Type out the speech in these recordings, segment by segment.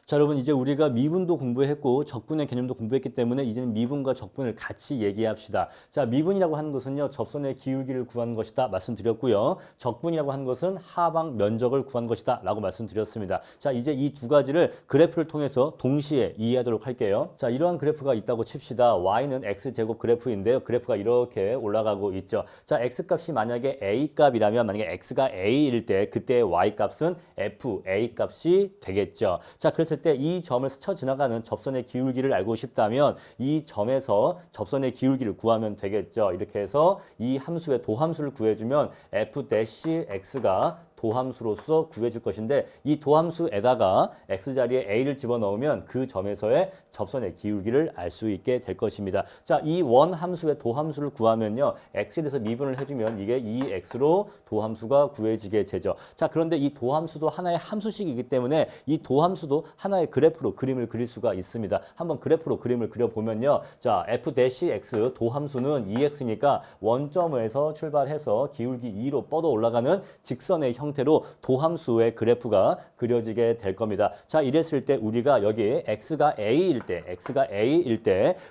자, 여러분 이제 우리가 미분도 공부했고 적분의 개념도 공부했기 때문에 이제는 미분과 적분을 같이 얘기합시다. 자, 미분이라고 하는 것은요, 접선의 기울기를 구하는 것이다 말씀드렸고요. 적분이라고 하는 것은 하방 면적을 구하는 것이다 라고 말씀드렸습니다. 자, 이제 이 두 가지를 그래프를 통해서 동시에 이해하도록 할게요. 자, 이러한 그래프가 있다고 칩시다. y는 x제곱 그래프인데요. 그래프가 이렇게 올라가고 있죠. 자, x값이 만약에 a값이라면 만약에 x가 a일 때 그때 y값은 fa 값이 되겠죠. 자, 그래서 때 이 점을 스쳐 지나가는 접선의 기울기를 알고 싶다면 이 점에서 접선의 기울기를 구하면 되겠죠. 이렇게 해서 이 함수의 도함수를 구해주면 f-x가 도함수로서 구해질 것인데 이 도함수에다가 x자리에 a를 집어넣으면 그 점에서의 접선의 기울기를 알 수 있게 될 것입니다. 자, 이 원함수의 도함수를 구하면요. x에 대해서 미분을 해주면 이게 2x로 도함수가 구해지게 되죠. 자, 그런데 이 도함수도 하나의 함수식이기 때문에 이 도함수도 하나의 그래프로 그림을 그릴 수가 있습니다. 한번 그래프로 그림을 그려보면요. 자, f-x 도함수는 2x니까 원점에서 출발해서 기울기 2로 뻗어 올라가는 직선의 형태로 도함수의 그래프가 그려지게 될 겁니다. 자, 이랬을 때 우리가 여기 x가 a일 때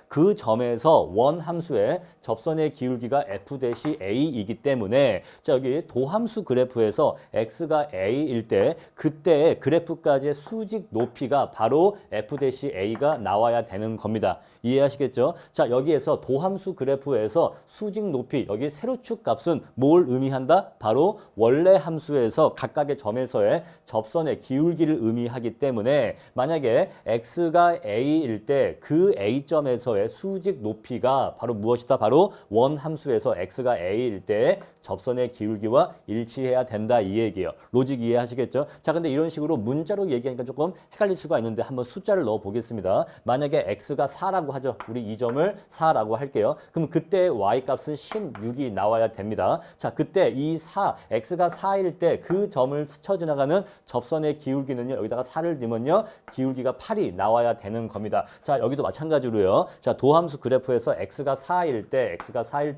그 점에서 원함수의 접선의 기울기가 f-a이기 때문에 자, 여기 도함수 그래프에서 x가 a일 때 그때의 그래프까지의 수직 높이가 바로 f-a가 나와야 되는 겁니다. 이해하시겠죠? 자, 여기에서 도함수 그래프에서 수직 높이, 여기 세로축 값은 뭘 의미한다? 바로 원래 함수에서 각각의 점에서의 접선의 기울기를 의미하기 때문에 만약에 x가 a일 때 그 a점에서의 수직 높이가 바로 무엇이다? 바로 원함수에서 x가 a일 때 접선의 기울기와 일치해야 된다 이 얘기예요. 로직 이해하시겠죠? 자, 근데 이런 식으로 문자로 얘기하니까 조금 헷갈릴 수가 있는데 한번 숫자를 넣어 보겠습니다. 만약에 x가 4라고 하죠. 우리 이 점을 4라고 할게요. 그럼 그때 y값은 16이 나와야 됩니다. 자, 그때 이 4, x가 4일 때 그 점을 스쳐 지나가는 접선의 기울기는요. 여기다가 4를 넣으면요. 기울기가 8이 나와야 되는 겁니다. 자, 여기도 마찬가지로요. 자, 도함수 그래프에서 x가 4일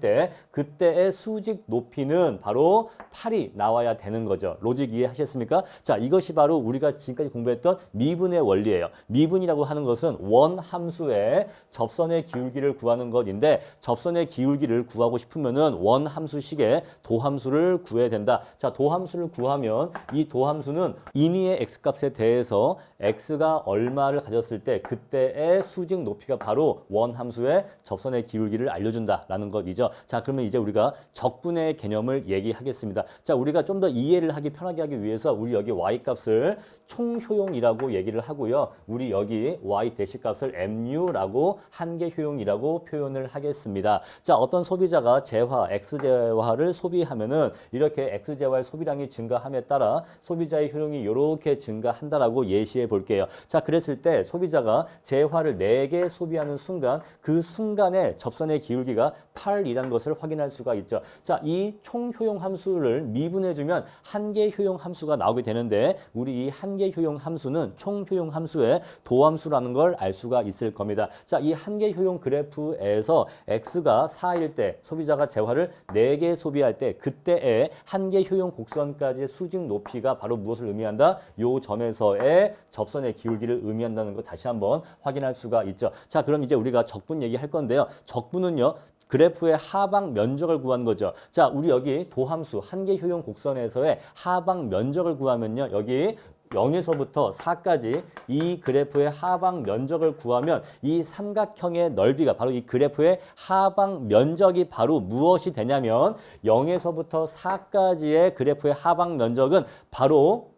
때 그때의 수직 높이는 바로 8이 나와야 되는 거죠. 로직 이해하셨습니까? 자, 이것이 바로 우리가 지금까지 공부했던 미분의 원리예요. 미분이라고 하는 것은 원함수의 접선의 기울기를 구하는 것인데 접선의 기울기를 구하고 싶으면은 원함수식의 도함수를 구해야 된다. 자, 도함수를 구하면 이 도함수는 임의의 x값에 대해서 x가 얼마를 가졌을 때 그때의 수직 높이가 바로 원함수의 접선의 기울기를 알려준다라는 것이죠. 자, 그러면 이제 우리가 적분의 개념을 얘기하겠습니다. 자, 우리가 좀 더 이해를 하기 편하게 하기 위해서 우리 여기 y값을 총효용이라고 얘기를 하고요. 우리 여기 y 대시값을 mu라고 한계효용이라고 표현을 하겠습니다. 자, 어떤 소비자가 재화, x재화를 소비하면은 이렇게 x재화의 소비량이 증가함에 따라 소비자의 효용이 이렇게 증가한다라고 예시해 볼게요. 자, 그랬을 때 소비자가 재화를 4개 소비하는 순간 그 순간에 접선의 기울기가 8이라는 것을 확인할 수가 있죠. 자, 이 총효용 함수를 미분해주면 한계효용 함수가 나오게 되는데 우리 이 한계효용 함수는 총효용 함수의 도함수라는 걸 알 수가 있을 겁니다. 자, 이 한계효용 그래프에서 x가 4일 때 소비자가 재화를 4개 소비할 때 그때의 한계효용 곡선까지의 수직 높이가 바로 무엇을 의미한다? 요 점에서의 접선의 기울기를 의미한다는 거 다시 한번 확인할 수가 있죠. 자, 그럼 이제 우리가 적분 얘기할 건데요. 적분은요. 그래프의 하방 면적을 구한 거죠. 자, 우리 여기 도함수 한계효용 곡선에서의 하방 면적을 구하면요. 여기 0에서부터 4까지 이 그래프의 하방 면적을 구하면 이 삼각형의 넓이가 바로 이 그래프의 하방 면적이 바로 무엇이 되냐면 0에서부터 4까지의 그래프의 하방 면적은 바로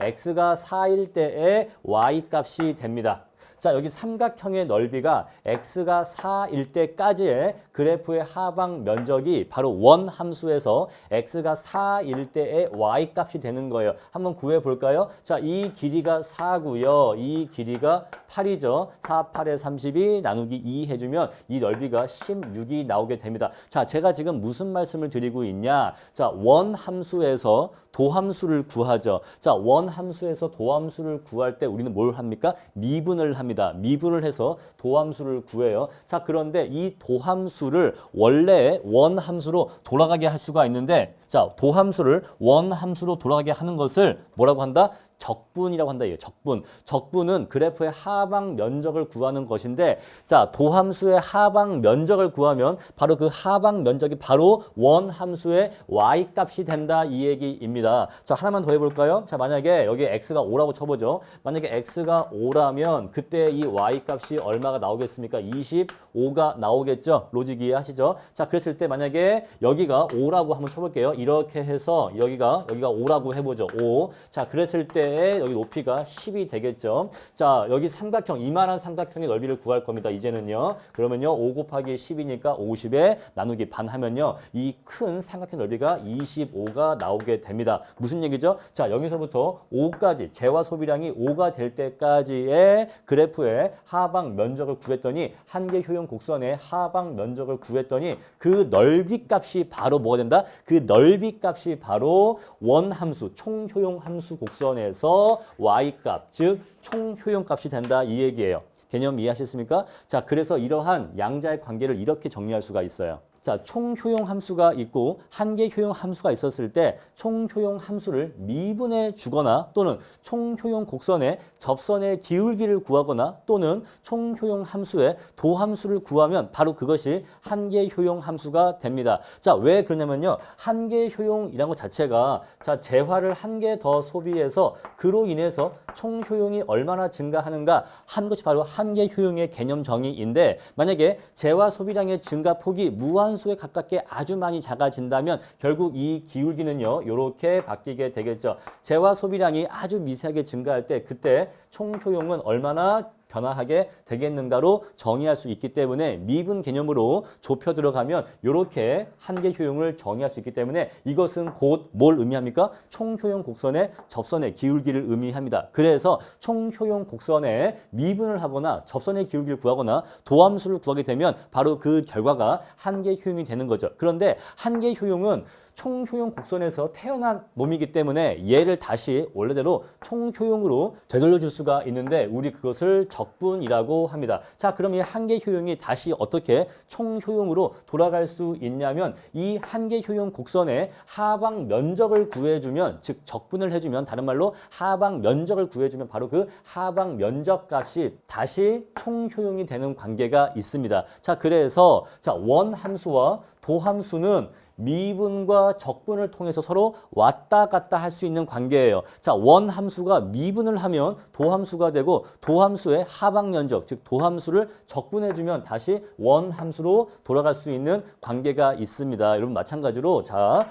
x가 4일 때의 y값이 됩니다. 자, 여기 삼각형의 넓이가 x가 4일 때까지의 그래프의 하방 면적이 바로 원함수에서 x가 4일 때의 y값이 되는 거예요. 한번 구해 볼까요? 자, 이 길이가 4고요. 이 길이가 8이죠. 4, 8에 32 나누기 2 해주면 이 넓이가 16이 나오게 됩니다. 자, 제가 지금 무슨 말씀을 드리고 있냐? 자, 원함수에서 도함수를 구하죠. 자, 원함수에서 도함수를 구할 때 우리는 뭘 합니까? 미분을 합니다. 미분을 해서 도함수를 구해요. 자, 그런데 이 도함수를 원래 원함수로 돌아가게 할 수가 있는데 자, 도함수를 원함수로 돌아가게 하는 것을 뭐라고 한다? 적분이라고 한다. 적분. 적분은 그래프의 하방 면적을 구하는 것인데 자, 도함수의 하방 면적을 구하면 바로 그 하방 면적이 바로 원함수의 y값이 된다 이 얘기입니다. 자, 하나만 더 해볼까요? 자, 만약에 여기 x가 5라고 쳐보죠. 만약에 x가 5라면 그때 이 y값이 얼마가 나오겠습니까? 25가 나오겠죠. 로직 이해하시죠? 자, 그랬을 때 만약에 여기가 5라고 한번 쳐볼게요. 이렇게 해서 여기가 5라고 해보죠. 5. 자, 그랬을 때 여기 높이가 10이 되겠죠. 자, 여기 삼각형, 이만한 삼각형의 넓이를 구할 겁니다. 이제는요. 그러면요. 5 곱하기 10이니까 50에 나누기 반 하면요. 이 큰 삼각형 넓이가 25가 나오게 됩니다. 무슨 얘기죠? 자, 여기서부터 5까지, 재화 소비량이 5가 될 때까지의 그래프의 하방 면적을 구했더니 한계 효용 곡선의 하방 면적을 구했더니 그 넓이 값이 바로 뭐가 된다? 그 넓이 값이 바로 원함수, 총효용 함수 곡선에서 y값, 즉 총효용값이 된다 이 얘기예요. 개념 이해하셨습니까? 자, 그래서 이러한 양자의 관계를 이렇게 정리할 수가 있어요. 자, 총효용 함수가 있고 한계 효용 함수가 있었을 때 총효용 함수를 미분해 주거나 또는 총효용 곡선의 접선의 기울기를 구하거나 또는 총효용 함수의 도함수를 구하면 바로 그것이 한계 효용 함수가 됩니다. 자, 왜 그러냐면요. 한계 효용이라는 것 자체가 자, 재화를 한 개 더 소비해서 그로 인해서 총효용이 얼마나 증가하는가 한 것이 바로 한계 효용의 개념 정의인데 만약에 재화 소비량의 증가폭이 무한소에 가깝게 아주 많이 작아진다면 결국 이 기울기는요. 이렇게 바뀌게 되겠죠. 재화 소비량이 아주 미세하게 증가할 때 그때 총효용은 얼마나 변화하게 되겠는가로 정의할 수 있기 때문에 미분 개념으로 좁혀 들어가면 이렇게 한계 효용을 정의할 수 있기 때문에 이것은 곧 뭘 의미합니까? 총효용 곡선의 접선의 기울기를 의미합니다. 그래서 총효용 곡선의 미분을 하거나 접선의 기울기를 구하거나 도함수를 구하게 되면 바로 그 결과가 한계 효용이 되는 거죠. 그런데 한계 효용은 총효용 곡선에서 태어난 놈이기 때문에 얘를 다시 원래대로 총효용으로 되돌려줄 수가 있는데 우리 그것을 적분이라고 합니다. 자, 그럼 이 한계 효용이 다시 어떻게 총효용으로 돌아갈 수 있냐면 이 한계 효용 곡선의 하방 면적을 구해주면 즉 적분을 해주면 다른 말로 하방 면적을 구해주면 바로 그 하방 면적 값이 다시 총효용이 되는 관계가 있습니다. 자, 그래서 자, 원함수와 도함수는 미분과 적분을 통해서 서로 왔다 갔다 할 수 있는 관계예요. 자, 원함수가 미분을 하면 도함수가 되고 도함수의 하방 면적, 즉 도함수를 적분해주면 다시 원함수로 돌아갈 수 있는 관계가 있습니다. 여러분 마찬가지로 자,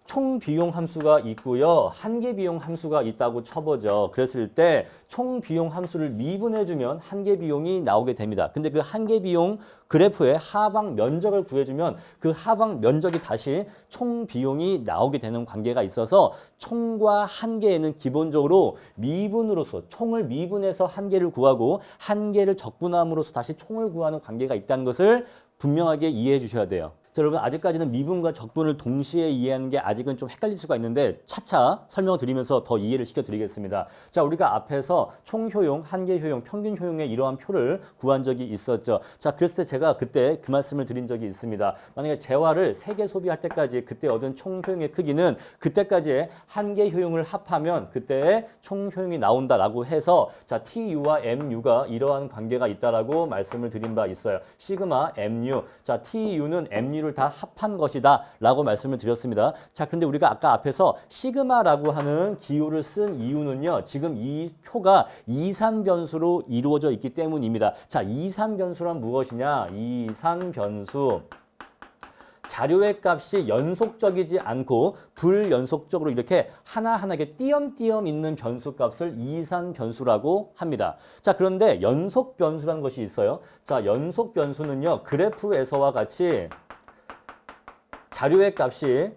총 비용 함수가 있고요. 한계 비용 함수가 있다고 쳐보죠. 그랬을 때 총 비용 함수를 미분해주면 한계 비용이 나오게 됩니다. 근데 그 한계 비용 그래프의 하방 면적을 구해주면 그 하방 면적이 다시 총 비용이 나오게 되는 관계가 있어서 총과 한계에는 기본적으로 미분으로서 총을 미분해서 한계를 구하고 한계를 적분함으로써 다시 총을 구하는 관계가 있다는 것을 분명하게 이해해 주셔야 돼요. 자, 여러분 아직까지는 미분과 적분을 동시에 이해하는 게 아직은 좀 헷갈릴 수가 있는데 차차 설명을 드리면서 더 이해를 시켜드리겠습니다. 자, 우리가 앞에서 총효용, 한계효용, 평균효용의 이러한 표를 구한 적이 있었죠. 자, 그랬을 때 제가 그때 그 말씀을 드린 적이 있습니다. 만약에 재화를 3개 소비할 때까지 그때 얻은 총효용의 크기는 그때까지의 한계효용을 합하면 그때의 총효용이 나온다라고 해서 자, TU와 MU가 이러한 관계가 있다라고 말씀을 드린 바 있어요. 시그마, MU. 자, TU는 MU를 다 합한 것이다 라고 말씀을 드렸습니다. 자, 근데 우리가 아까 앞에서 시그마라고 하는 기호를 쓴 이유는요. 지금 이 표가 이산변수로 이루어져 있기 때문입니다. 자, 이산변수란 무엇이냐? 이산변수. 자료의 값이 연속적이지 않고 불연속적으로 이렇게 하나하나게 띄엄띄엄 있는 변수 값을 이산 변수라고 합니다. 자, 그런데 연속 변수라는 것이 있어요. 자, 연속 변수는요. 그래프에서와 같이 자료의 값이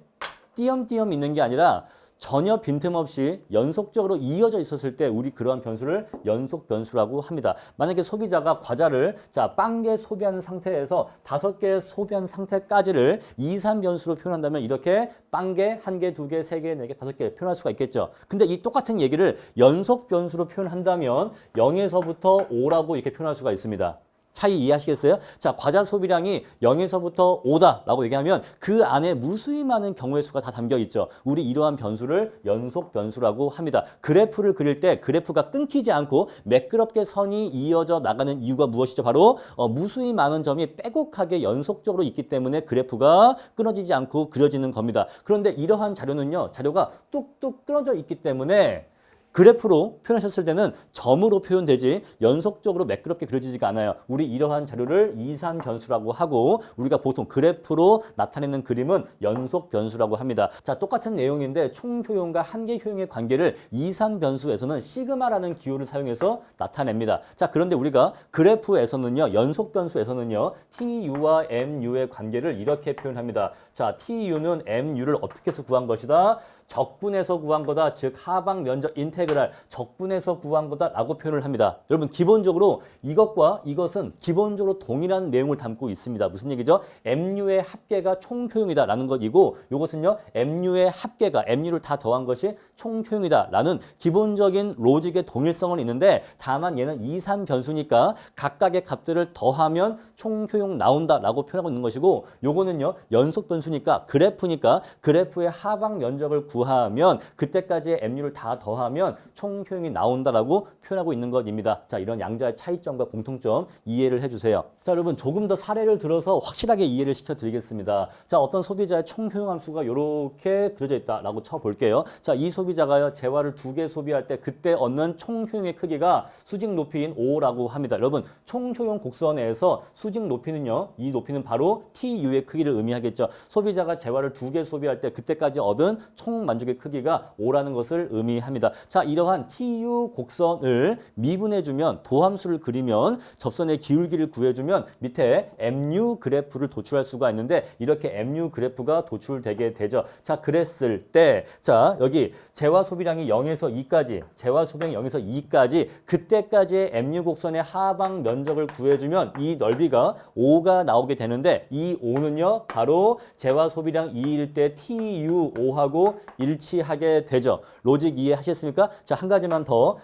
띄엄띄엄 있는 게 아니라 전혀 빈틈없이 연속적으로 이어져 있었을 때 우리 그러한 변수를 연속 변수라고 합니다. 만약에 소비자가 과자를 자, 0개 소비하는 상태에서 5개 소비한 상태까지를 이산 변수로 표현한다면 이렇게 0개, 1개, 2개, 3개, 4개, 5개 표현할 수가 있겠죠. 근데 이 똑같은 얘기를 연속 변수로 표현한다면 0에서부터 5라고 이렇게 표현할 수가 있습니다. 차이 이해하시겠어요? 자, 과자 소비량이 0에서부터 5다라고 얘기하면 그 안에 무수히 많은 경우의 수가 다 담겨 있죠. 우리 이러한 변수를 연속 변수라고 합니다. 그래프를 그릴 때 그래프가 끊기지 않고 매끄럽게 선이 이어져 나가는 이유가 무엇이죠? 바로 무수히 많은 점이 빼곡하게 연속적으로 있기 때문에 그래프가 끊어지지 않고 그려지는 겁니다. 그런데 이러한 자료는요, 자료가 뚝뚝 끊어져 있기 때문에 그래프로 표현하셨을 때는 점으로 표현되지 연속적으로 매끄럽게 그려지지가 않아요. 우리 이러한 자료를 이산 변수라고 하고 우리가 보통 그래프로 나타내는 그림은 연속 변수라고 합니다. 자, 똑같은 내용인데 총 효용과 한계 효용의 관계를 이산 변수에서는 시그마라는 기호를 사용해서 나타냅니다. 자, 그런데 우리가 그래프에서는요, 연속 변수에서는요, TU와 MU의 관계를 이렇게 표현합니다. 자, TU는 MU를 어떻게 해서 구한 것이다? 적분해서 구한 거다. 즉 하방 면적 인테그랄 적분해서 구한 거다라고 표현을 합니다. 여러분 기본적으로 이것과 이것은 기본적으로 동일한 내용을 담고 있습니다. 무슨 얘기죠? MU의 합계가 총효용이다라는 것이고 이것은요 MU의 합계가 MU를 다 더한 것이 총효용이다라는 기본적인 로직의 동일성은 있는데 다만 얘는 이산 변수니까 각각의 값들을 더하면 총효용 나온다라고 표현하고 있는 것이고 요거는요 연속 변수니까 그래프니까 그래프의 하방 면적을 구하면 그때까지의 MU를 다 더하면 총효용이 나온다라고 표현하고 있는 것입니다. 자, 이런 양자의 차이점과 공통점 이해를 해주세요. 자, 여러분 조금 더 사례를 들어서 확실하게 이해를 시켜드리겠습니다. 자, 어떤 소비자의 총효용 함수가 이렇게 그려져 있다라고 쳐볼게요. 자, 이 소비자가요 재화를 2개 소비할 때 그때 얻는 총효용의 크기가 수직 높이인 5라고 합니다. 여러분 총효용 곡선에서 수직 높이는요, 이 높이는 바로 TU의 크기를 의미하겠죠. 소비자가 재화를 2개 소비할 때 그때까지 얻은 총 만족의 크기가 5라는 것을 의미합니다. 자, 이러한 TU 곡선을 미분해주면 도함수를 그리면 접선의 기울기를 구해주면 밑에 MU 그래프를 도출할 수가 있는데 이렇게 MU 그래프가 도출되게 되죠. 자, 그랬을 때 자, 여기 재화 소비량이 0에서 2까지 재화 소비량이 0에서 2까지 그때까지의 MU 곡선의 하방 면적을 구해주면 이 넓이가 5가 나오게 되는데 이 5는요 바로 재화 소비량 2일 때 TU5하고 일치하게 되죠. 로직 이해하셨습니까? 자, 한 가지만 더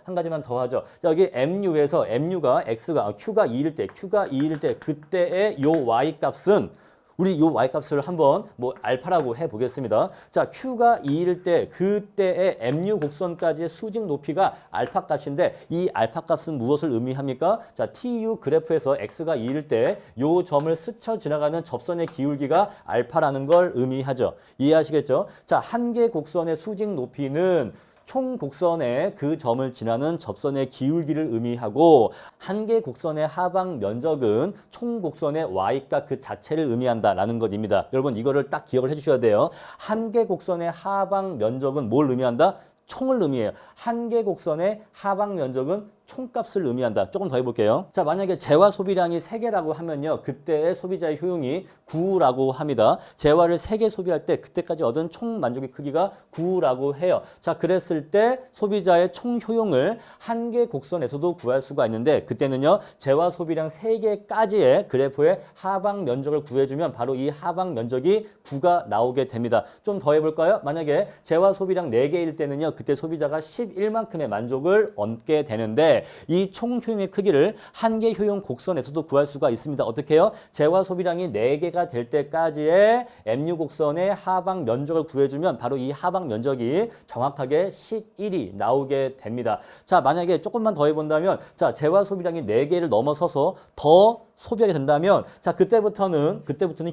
하죠. 자, 여기 MU에서 Q가 2일 때 그때의 요 Y 값은 우리 요 Y-값을 한번 알파라고 해보겠습니다. 자, Q가 2일 때 그때의 MU 곡선까지의 수직 높이가 알파 값인데 이 알파 값은 무엇을 의미합니까? 자, TU 그래프에서 X가 2일 때 요 점을 스쳐 지나가는 접선의 기울기가 알파라는 걸 의미하죠. 이해하시겠죠? 자, 한계 곡선의 수직 높이는 총 곡선의 그 점을 지나는 접선의 기울기를 의미하고 한계 곡선의 하방 면적은 총 곡선의 y값 그 자체를 의미한다라는 것입니다. 여러분 이거를 딱 기억을 해주셔야 돼요. 한계 곡선의 하방 면적은 뭘 의미한다? 총을 의미해요. 한계 곡선의 하방 면적은 총값을 의미한다. 조금 더 해볼게요. 자, 만약에 재화 소비량이 3개라고 하면요. 그때의 소비자의 효용이 9라고 합니다. 재화를 3개 소비할 때 그때까지 얻은 총 만족의 크기가 9라고 해요. 자, 그랬을 때 소비자의 총 효용을 한계 곡선에서도 구할 수가 있는데 그때는요. 재화 소비량 3개까지의 그래프의 하방 면적을 구해주면 바로 이 하방 면적이 9가 나오게 됩니다. 좀 더 해볼까요? 만약에 재화 소비량 4개일 때는요. 그때 소비자가 11만큼의 만족을 얻게 되는데 이 총 효용의 크기를 한계 효용 곡선에서도 구할 수가 있습니다. 어떻게 해요? 재화 소비량이 4개가 될 때까지의 MU 곡선의 하방 면적을 구해주면 바로 이 하방 면적이 정확하게 11이 나오게 됩니다. 자, 만약에 조금만 더 해본다면 자, 재화 소비량이 4개를 넘어서서 더 소비하게 된다면 자, 그때부터는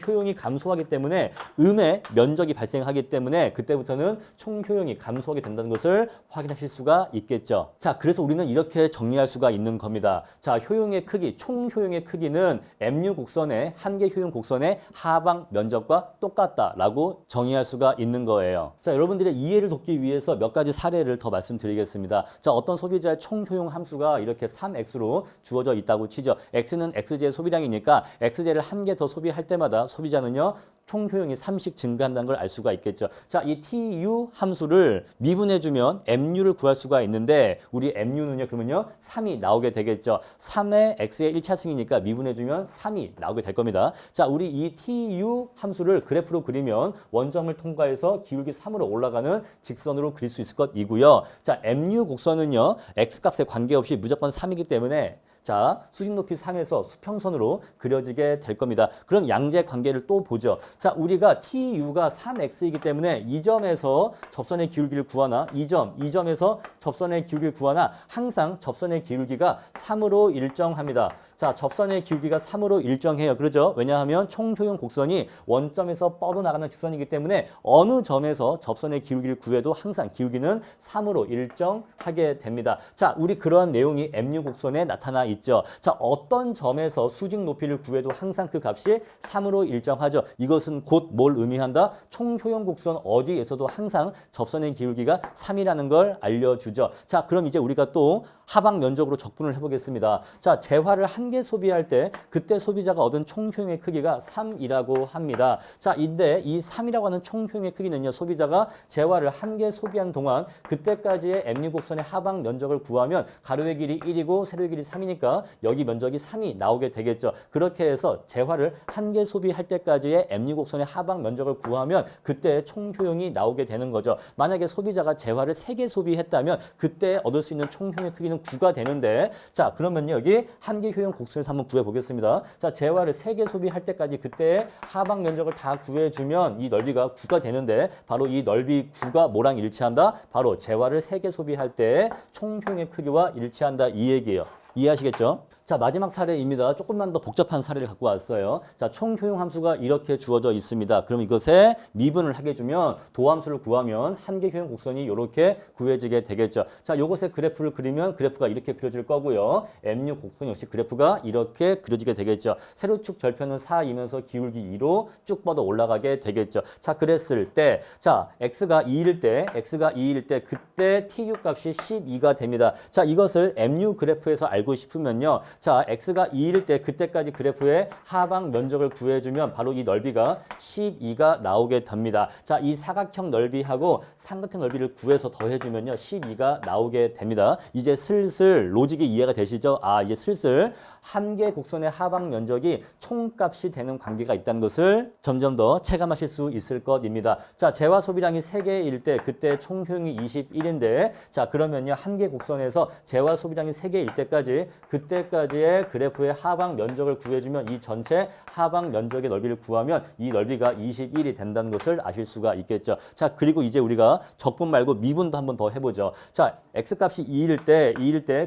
효용이 감소하기 때문에 음의 면적이 발생하기 때문에 그때부터는 총 효용이 감소하게 된다는 것을 확인하실 수가 있겠죠. 자, 그래서 우리는 이렇게 정리할 수가 있는 겁니다. 자, 효용의 크기, 총 효용의 크기는 MU 곡선의 한계 효용 곡선의 하방 면적과 똑같다라고 정의할 수가 있는 거예요. 자, 여러분들의 이해를 돕기 위해서 몇 가지 사례를 더 말씀드리겠습니다. 자, 어떤 소비자의 총 효용 함수가 이렇게 3x로 주어져 있다고 치죠. x는 x제의 소비량이니까 x제를 한 개 더 소비할 때마다 소비자는요. 총 효용이 3씩 증가한다는 걸 알 수가 있겠죠. 자, 이 TU 함수를 미분해주면 MU를 구할 수가 있는데 우리 MU는요. 그러면요. 3이 나오게 되겠죠. 3의 x의 1차승이니까 미분해주면 3이 나오게 될 겁니다. 자, 우리 이 TU 함수를 그래프로 그리면 원점을 통과해서 기울기 3으로 올라가는 직선으로 그릴 수 있을 것이고요. 자, MU 곡선은요. x값에 관계없이 무조건 3이기 때문에 자, 수직 높이 3에서 수평선으로 그려지게 될 겁니다. 그럼 양재 관계를 또 보죠. 자, 우리가 TU가 3x이기 때문에 이 점에서 접선의 기울기를 구하나 이 점에서 접선의 기울기를 구하나 항상 접선의 기울기가 3으로 일정합니다. 자, 접선의 기울기가 3으로 일정해요. 그러죠? 왜냐하면 총효용 곡선이 원점에서 뻗어나가는 직선이기 때문에 어느 점에서 접선의 기울기를 구해도 항상 기울기는 3으로 일정하게 됩니다. 자, 우리 그러한 내용이 MU 곡선에 나타나 있죠. 자, 어떤 점에서 수직 높이를 구해도 항상 그 값이 3으로 일정하죠. 이것은 곧 뭘 의미한다? 총효용 곡선 어디에서도 항상 접선의 기울기가 3이라는 걸 알려주죠. 자, 그럼 이제 우리가 또 하방 면적으로 적분을 해보겠습니다. 자, 재화를 한 개 소비할 때 그때 소비자가 얻은 총효용의 크기가 3이라고 합니다. 자, 인데 이 3이라고 하는 총효용의 크기는요, 소비자가 재화를 한 개 소비한 동안 그때까지의 MU 곡선의 하방 면적을 구하면 가로의 길이 1이고 세로의 길이 3이니까 여기 면적이 3이 나오게 되겠죠. 그렇게 해서 재화를 한 개 소비할 때까지의 MU 곡선의 하방 면적을 구하면 그때 총효용이 나오게 되는 거죠. 만약에 소비자가 재화를 3개 소비했다면 그때 얻을 수 있는 총효용의 크기는 9가 되는데, 자, 그러면 여기 한 개 효용 곡선에서 한번 구해 보겠습니다. 자, 재화를 3개 소비할 때까지 그때의 하방 면적을 다 구해주면 이 넓이가 9가 되는데, 바로 이 넓이 9가 뭐랑 일치한다? 바로 재화를 3개 소비할 때 총효용의 크기와 일치한다, 이 얘기예요. 이해하시겠죠? 자, 마지막 사례입니다. 조금만 더 복잡한 사례를 갖고 왔어요. 자, 총효용 함수가 이렇게 주어져 있습니다. 그럼 이것에 미분을 하게 해주면 도함수를 구하면 한 개 효용 곡선이 이렇게 구해지게 되겠죠. 자, 요것의 그래프를 그리면 그래프가 이렇게 그려질 거고요. MU 곡선 역시 그래프가 이렇게 그려지게 되겠죠. 세로축 절편은 4이면서 기울기 2로 쭉 뻗어 올라가게 되겠죠. 자, 그랬을 때, 자, x가 2일 때 그때 TU 값이 12가 됩니다. 자, 이것을 MU 그래프에서 알고 싶으면요. 자, x가 2일 때 그때까지 그래프의 하방 면적을 구해주면 바로 이 넓이가 12가 나오게 됩니다. 자, 이 사각형 넓이하고 삼각형 넓이를 구해서 더해주면요, 12가 나오게 됩니다. 이제 슬슬 로직이 이해가 되시죠? 아, 이제 슬슬 한 개 곡선의 하방 면적이 총값이 되는 관계가 있다는 것을 점점 더 체감하실 수 있을 것입니다. 자, 재화 소비량이 3개일 때 그때 총효용이 21인데, 자, 그러면요, 한 개 곡선에서 재화 소비량이 3개일 때까지 그때까지의 그래프의 하방 면적을 구해주면 이 전체 하방 면적의 넓이를 구하면 이 넓이가 21이 된다는 것을 아실 수가 있겠죠. 자, 그리고 이제 우리가 적분 말고 미분도 한번 더 해보죠. 자, x값이 2일 때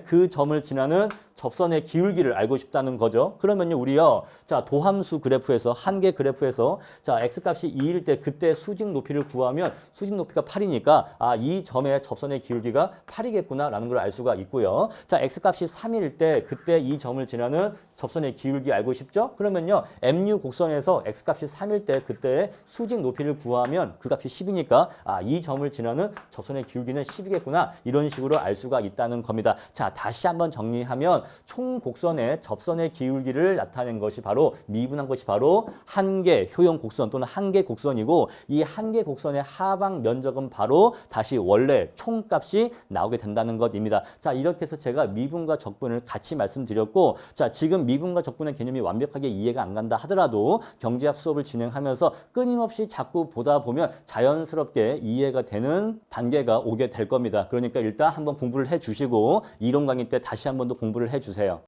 그 점을 지나는 접선의 기울기를 알고 싶다는 거죠. 그러면요, 우리요, 자, 도함수 그래프에서 한 개 그래프에서 자, x값이 2일 때 그때 수직 높이를 구하면 수직 높이가 8이니까 아, 이 점의 접선의 기울기가 8이겠구나라는 걸 알 수가 있고요. 자, x값이 3일 때 그때 이 점을 지나는 접선의 기울기 알고 싶죠? 그러면요, MU 곡선에서 x값이 3일 때 그때 수직 높이를 구하면 그 값이 10이니까 아, 이 점을 지나는 접선의 기울기는 10이겠구나, 이런 식으로 알 수가 있다는 겁니다. 자, 다시 한번 정리하면 총 곡선의 접선의 기울기를 나타낸 것이 바로 미분한 것이 바로 한 개 효용 곡선 또는 한 개 곡선이고, 이 한 개 곡선의 하방 면적은 바로 다시 원래 총값이 나오게 된다는 것입니다. 자, 이렇게 해서 제가 미분과 적분을 같이 말씀드렸고, 자, 지금 미분과 적분의 개념이 완벽하게 이해가 안 간다 하더라도 경제학 수업을 진행하면서 끊임없이 자꾸 보다 보면 자연스럽게 이해가 되는 단계가 오게 될 겁니다. 그러니까 일단 한번 공부를 해주시고 이론 강의 때 다시 한번 더 공부를 해주세요.